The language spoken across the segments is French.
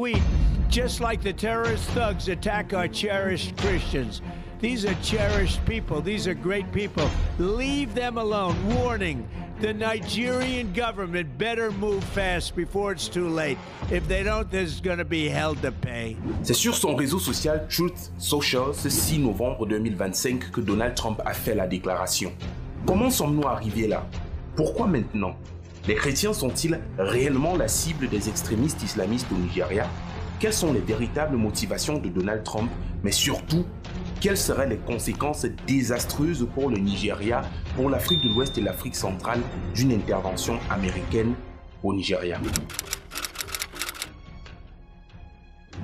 We, just like the terrorist thugs attack our cherished Christians. These are cherished people. These are great people. Leave them alone. Warning, the Nigerian government better move fast before it's too late. If they don't, there's going to be hell to pay. C'est sur son réseau social Truth Social, ce 6 novembre 2025, que Donald Trump a fait la déclaration. Comment sommes-nous arrivés là? Pourquoi maintenant? Les chrétiens sont-ils réellement la cible des extrémistes islamistes au Nigeria? Quelles sont les véritables motivations de Donald Trump? Mais surtout, quelles seraient les conséquences désastreuses pour le Nigeria, pour l'Afrique de l'Ouest et l'Afrique centrale d'une intervention américaine au Nigeria?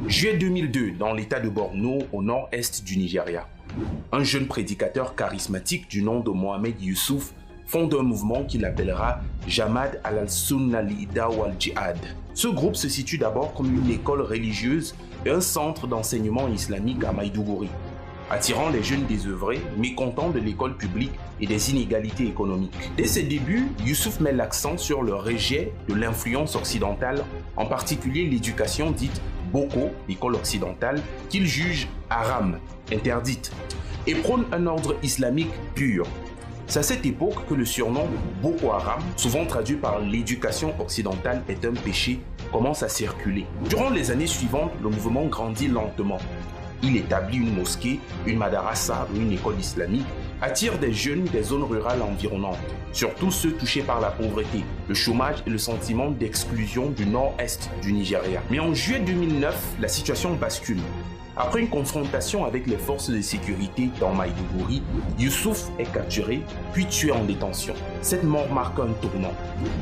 Juillet 2002, dans l'état de Borno, au nord-est du Nigeria. Un jeune prédicateur charismatique du nom de Mohamed Yusuf fonde un mouvement qu'il appellera Jamad al-Sunnah Lida wal-Jihad. Ce groupe se situe d'abord comme une école religieuse et un centre d'enseignement islamique à Maïdougouri, attirant les jeunes désœuvrés, mécontents de l'école publique et des inégalités économiques. Dès ses débuts, Yusuf met l'accent sur le rejet de l'influence occidentale, en particulier l'éducation dite Boko, l'école occidentale, qu'il juge haram, interdite, et prône un ordre islamique pur. C'est à cette époque que le surnom Boko Haram, souvent traduit par l'éducation occidentale est un péché, commence à circuler. Durant les années suivantes, le mouvement grandit lentement. Il établit une mosquée, une madrasa ou une école islamique, attire des jeunes des zones rurales environnantes, surtout ceux touchés par la pauvreté, le chômage et le sentiment d'exclusion du nord-est du Nigeria. Mais en juillet 2009, la situation bascule. Après une confrontation avec les forces de sécurité dans Maïdougouri, Yusuf est capturé, puis tué en détention. Cette mort marque un tournant.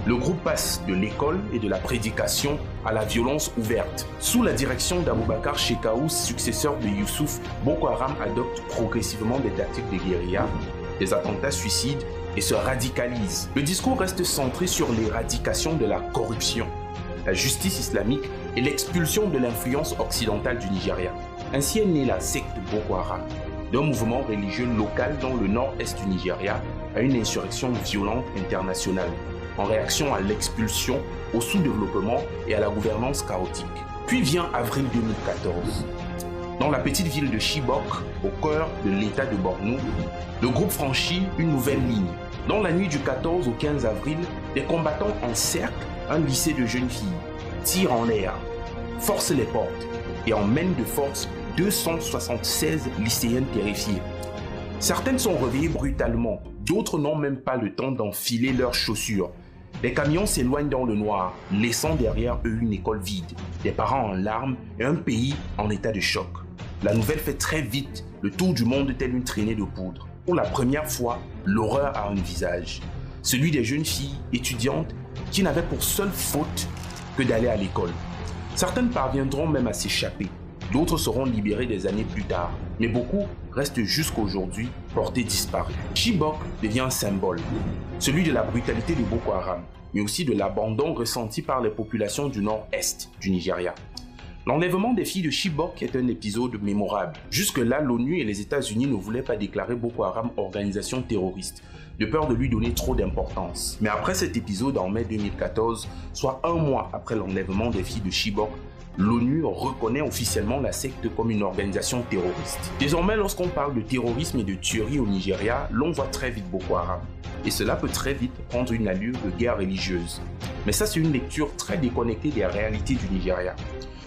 Le groupe passe de l'école et de la prédication à la violence ouverte. Sous la direction d'Aboubacar Shekau, successeur de Yusuf, Boko Haram adopte progressivement des tactiques de guérilla, des attentats suicides et se radicalise. Le discours reste centré sur l'éradication de la corruption, la justice islamique et l'expulsion de l'influence occidentale du Nigeria. Ainsi est née la secte Boko Haram, d'un mouvement religieux local dans le nord-est du Nigeria à une insurrection violente internationale, en réaction à l'expulsion, au sous-développement et à la gouvernance chaotique. Puis vient avril 2014. Dans la petite ville de Chibok, au cœur de l'état de Borno, le groupe franchit une nouvelle ligne. Dans la nuit du 14 au 15 avril, les combattants encerclent un lycée de jeunes filles, tirent en l'air, forcent les portes et emmènent de force 276 lycéennes terrifiées. Certaines sont réveillées brutalement, d'autres n'ont même pas le temps d'enfiler leurs chaussures. Les camions s'éloignent dans le noir, laissant derrière eux une école vide, des parents en larmes et un pays en état de choc. La nouvelle fait très vite le tour du monde tel une traînée de poudre. Pour la première fois, l'horreur a un visage. Celui des jeunes filles étudiantes qui n'avaient pour seule faute que d'aller à l'école. Certaines parviendront même à s'échapper. D'autres seront libérés des années plus tard, mais beaucoup restent jusqu'à aujourd'hui portés disparus. Chibok devient un symbole, celui de la brutalité de Boko Haram, mais aussi de l'abandon ressenti par les populations du nord-est du Nigeria. L'enlèvement des filles de Chibok est un épisode mémorable. Jusque-là, l'ONU et les États-Unis ne voulaient pas déclarer Boko Haram organisation terroriste, de peur de lui donner trop d'importance. Mais après cet épisode en mai 2014, soit un mois après l'enlèvement des filles de Chibok, l'ONU reconnaît officiellement la secte comme une organisation terroriste. Désormais, lorsqu'on parle de terrorisme et de tuerie au Nigeria, l'on voit très vite Boko Haram. Et cela peut très vite prendre une allure de guerre religieuse. Mais ça, c'est une lecture très déconnectée des réalités du Nigeria.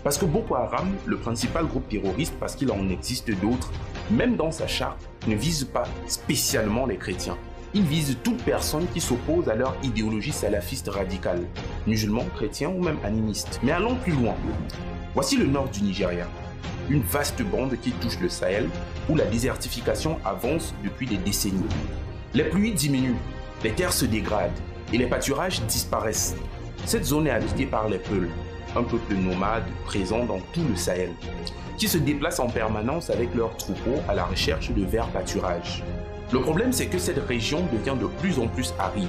Parce que Boko Haram, le principal groupe terroriste, parce qu'il en existe d'autres, même dans sa charte, ne vise pas spécialement les chrétiens. Il vise toute personne qui s'oppose à leur idéologie salafiste radicale, musulmans, chrétiens ou même animistes. Mais allons plus loin. Voici le nord du Nigeria, une vaste bande qui touche le Sahel, où la désertification avance depuis des décennies. Les pluies diminuent, les terres se dégradent et les pâturages disparaissent. Cette zone est habitée par les Peuls, un peuple nomade présent dans tout le Sahel, qui se déplacent en permanence avec leurs troupeaux à la recherche de verts pâturages. Le problème, c'est que cette région devient de plus en plus aride.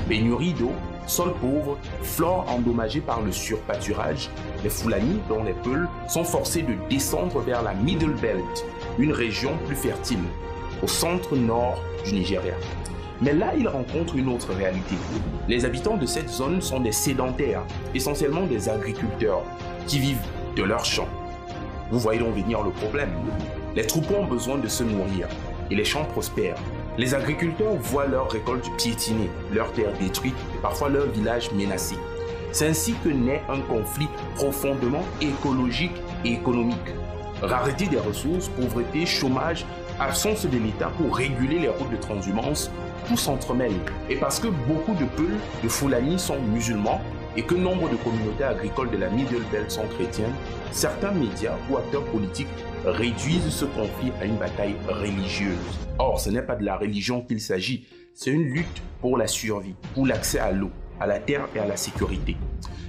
Pénurie d'eau, sol pauvre, flore endommagée par le surpâturage, les Fulani, dont les Peuls, sont forcés de descendre vers la Middle Belt, une région plus fertile, au centre-nord du Nigeria. Mais là, ils rencontrent une autre réalité. Les habitants de cette zone sont des sédentaires, essentiellement des agriculteurs, qui vivent de leurs champs. Vous voyez donc venir le problème. Les troupeaux ont besoin de se nourrir et les champs prospèrent. Les agriculteurs voient leurs récoltes piétinées, leurs terres détruites et parfois leurs villages menacés. C'est ainsi que naît un conflit profondément écologique et économique. Rareté des ressources, pauvreté, chômage, absence de l'État pour réguler les routes de transhumance, tout s'entremêle. Et parce que beaucoup de Peuls, de Fulani sont musulmans et que nombre de communautés agricoles de la Middle Belt sont chrétiennes, certains médias ou acteurs politiques réduisent ce conflit à une bataille religieuse. Or, ce n'est pas de la religion qu'il s'agit, c'est une lutte pour la survie, pour l'accès à l'eau, à la terre et à la sécurité.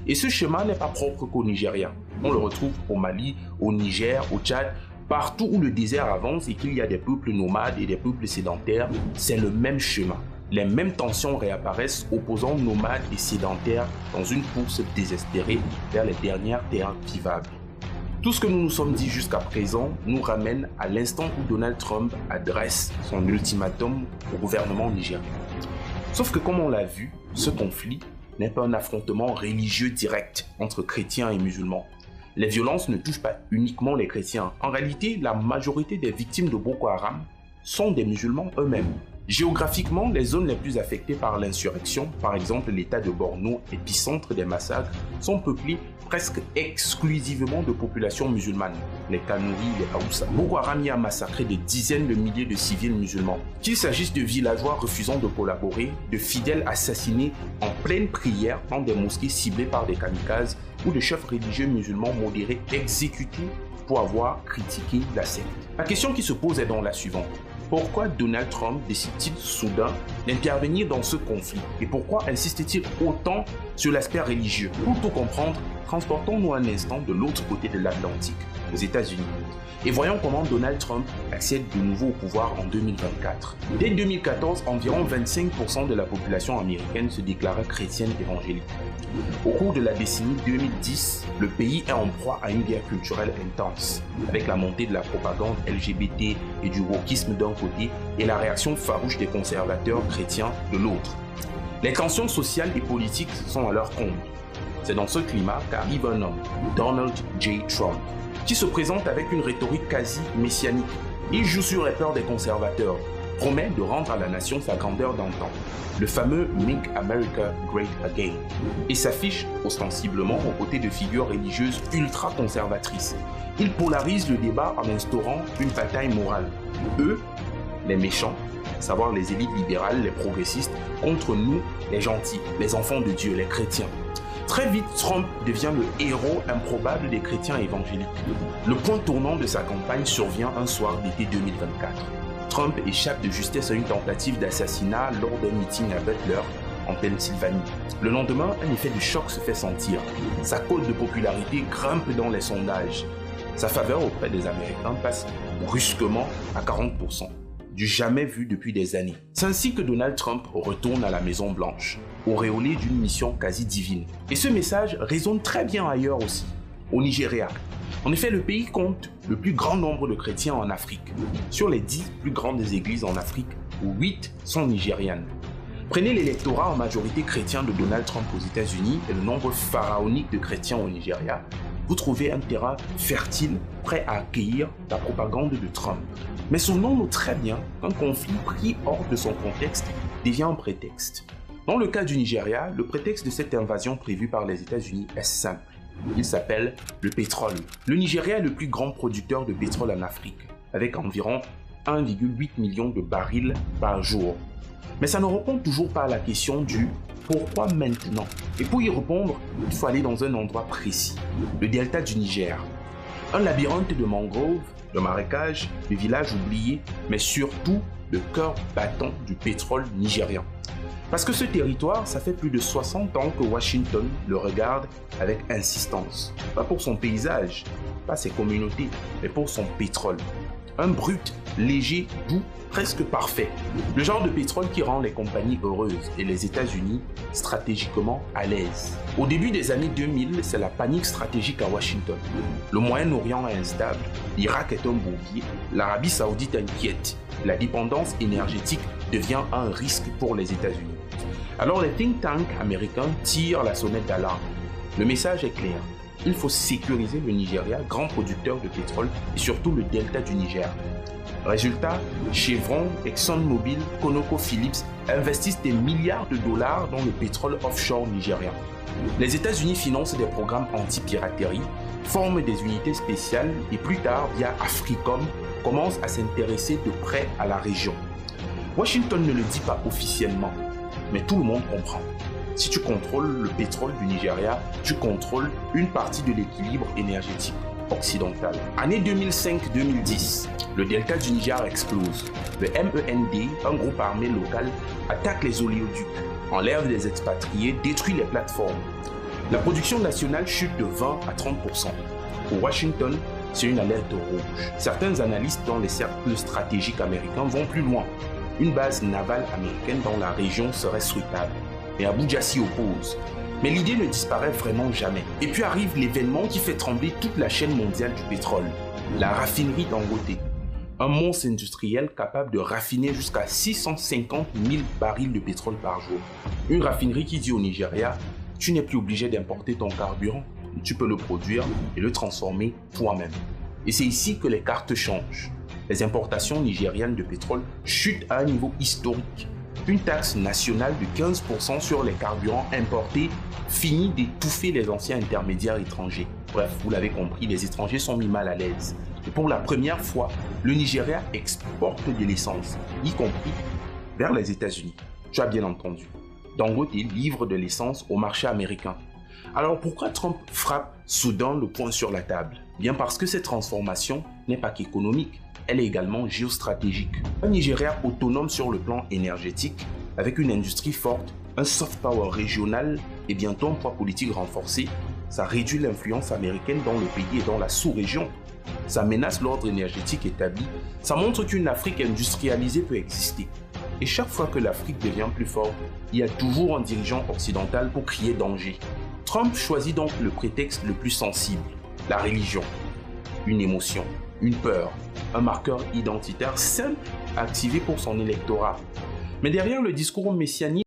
Et ce schéma n'est pas propre qu'au Nigeria. On le retrouve au Mali, au Niger, au Tchad, partout où le désert avance et qu'il y a des peuples nomades et des peuples sédentaires, c'est le même schéma. Les mêmes tensions réapparaissent opposant nomades et sédentaires dans une course désespérée vers les dernières terres vivables. Tout ce que nous nous sommes dit jusqu'à présent nous ramène à l'instant où Donald Trump adresse son ultimatum au gouvernement nigérien. Sauf que comme on l'a vu, ce conflit n'est pas un affrontement religieux direct entre chrétiens et musulmans. Les violences ne touchent pas uniquement les chrétiens. En réalité, la majorité des victimes de Boko Haram sont des musulmans eux-mêmes. Géographiquement, les zones les plus affectées par l'insurrection, par exemple l'état de Borno, épicentre des massacres, sont peuplées presque exclusivement de populations musulmanes, les Kanouris, les Haoussa. Boko Haram y a massacré des dizaines de milliers de civils musulmans. Qu'il s'agisse de villageois refusant de collaborer, de fidèles assassinés en pleine prière dans des mosquées ciblées par des kamikazes ou de chefs religieux musulmans modérés exécutés pour avoir critiqué la secte. La question qui se pose est donc la suivante. Pourquoi Donald Trump décide-t-il soudain d'intervenir dans ce conflit? Et pourquoi insiste-t-il autant sur l'aspect religieux? Pour tout comprendre, transportons-nous un instant de l'autre côté de l'Atlantique, aux États-Unis. Et voyons comment Donald Trump accède de nouveau au pouvoir en 2024. Dès 2014, environ 25% de la population américaine se déclarait chrétienne évangélique. Au cours de la décennie 2010, le pays est en proie à une guerre culturelle intense, avec la montée de la propagande LGBT et du wokisme d'un côté et la réaction farouche des conservateurs chrétiens de l'autre. Les tensions sociales et politiques sont à leur comble. C'est dans ce climat qu'arrive un homme, Donald J. Trump, qui se présente avec une rhétorique quasi messianique. Il joue sur les peurs des conservateurs, promet de rendre à la nation sa grandeur d'antan, le fameux Make America Great Again, et s'affiche ostensiblement aux côtés de figures religieuses ultra-conservatrices. Il polarise le débat en instaurant une bataille morale. Eux, les méchants, à savoir les élites libérales, les progressistes, contre nous, les gentils, les enfants de Dieu, les chrétiens. Très vite, Trump devient le héros improbable des chrétiens évangéliques. Le point tournant de sa campagne survient un soir d'été 2024. Trump échappe de justesse à une tentative d'assassinat lors d'un meeting à Butler, en Pennsylvanie. Le lendemain, un effet de choc se fait sentir. Sa cote de popularité grimpe dans les sondages. Sa faveur auprès des Américains passe brusquement à 40%. Du jamais vu depuis des années. C'est ainsi que Donald Trump retourne à la Maison-Blanche, auréolé d'une mission quasi divine. Et ce message résonne très bien ailleurs aussi, au Nigeria. En effet, le pays compte le plus grand nombre de chrétiens en Afrique. Sur les 10 plus grandes églises en Afrique, 8 sont nigérianes. Prenez l'électorat en majorité chrétien de Donald Trump aux États-Unis et le nombre pharaonique de chrétiens au Nigeria. Vous trouvez un terrain fertile, prêt à accueillir la propagande de Trump. Mais souvenons-nous très bien qu'un conflit pris hors de son contexte devient un prétexte. Dans le cas du Nigeria, le prétexte de cette invasion prévue par les États-Unis est simple. Il s'appelle le pétrole. Le Nigeria est le plus grand producteur de pétrole en Afrique, avec environ 1,8 million de barils par jour. Mais ça ne répond toujours pas à la question du pourquoi maintenant. Et pour y répondre, il faut aller dans un endroit précis, le delta du Niger. Un labyrinthe de mangroves, de marécages, de villages oubliés, mais surtout le cœur battant du pétrole nigérien. Parce que ce territoire, ça fait plus de 60 ans que Washington le regarde avec insistance. Pas pour son paysage, pas ses communautés, mais pour son pétrole. Un brut, léger, doux, presque parfait. Le genre de pétrole qui rend les compagnies heureuses et les États-Unis stratégiquement à l'aise. Au début des années 2000, c'est la panique stratégique à Washington. Le Moyen-Orient est instable, l'Irak est un bourbier, l'Arabie Saoudite inquiète. La dépendance énergétique devient un risque pour les États-Unis. Alors les think tanks américains tirent la sonnette d'alarme. Le message est clair. il faut sécuriser le Nigeria, grand producteur de pétrole, et surtout le delta du Niger. Résultat, Chevron, ExxonMobil, ConocoPhillips investissent des milliards de dollars dans le pétrole offshore nigérien. Les États-Unis financent des programmes anti-piraterie, forment des unités spéciales et plus tard, via Africom, commencent à s'intéresser de près à la région. Washington ne le dit pas officiellement, mais tout le monde comprend. Si tu contrôles le pétrole du Nigeria, tu contrôles une partie de l'équilibre énergétique occidental. Année 2005-2010, le delta du Niger explose. Le MEND, un groupe armé local, attaque les oléoducs, enlève les expatriés, détruit les plateformes. La production nationale chute de 20 à 30%. Pour Washington, c'est une alerte rouge. Certains analystes dans les cercles stratégiques américains vont plus loin. Une base navale américaine dans la région serait souhaitable. Mais Abuja s'y oppose. Mais l'idée ne disparaît vraiment jamais. Et puis arrive l'événement qui fait trembler toute la chaîne mondiale du pétrole. La raffinerie Dangote. Un monstre industriel capable de raffiner jusqu'à 650 000 barils de pétrole par jour. Une raffinerie qui dit au Nigeria, tu n'es plus obligé d'importer ton carburant. Tu peux le produire et le transformer toi-même. Et c'est ici que les cartes changent. Les importations nigériennes de pétrole chutent à un niveau historique. Une taxe nationale de 15% sur les carburants importés finit d'étouffer les anciens intermédiaires étrangers. Bref, vous l'avez compris, les étrangers sont mis mal à l'aise. Et pour la première fois, le Nigeria exporte de l'essence, y compris vers les États-Unis. Tu as bien entendu. Dangote livre de l'essence au marché américain. Alors pourquoi Trump frappe soudain le poing sur la table? Bien parce que cette transformation n'est pas qu'économique. Elle est également géostratégique. Un Nigeria autonome sur le plan énergétique, avec une industrie forte, un soft power régional et bientôt un poids politique renforcé, ça réduit l'influence américaine dans le pays et dans la sous-région. Ça menace l'ordre énergétique établi. Ça montre qu'une Afrique industrialisée peut exister. Et chaque fois que l'Afrique devient plus forte, il y a toujours un dirigeant occidental pour crier danger. Trump choisit donc le prétexte le plus sensible, la religion, une émotion, une peur, un marqueur identitaire simple à activer pour son électorat. Mais derrière le discours messianique,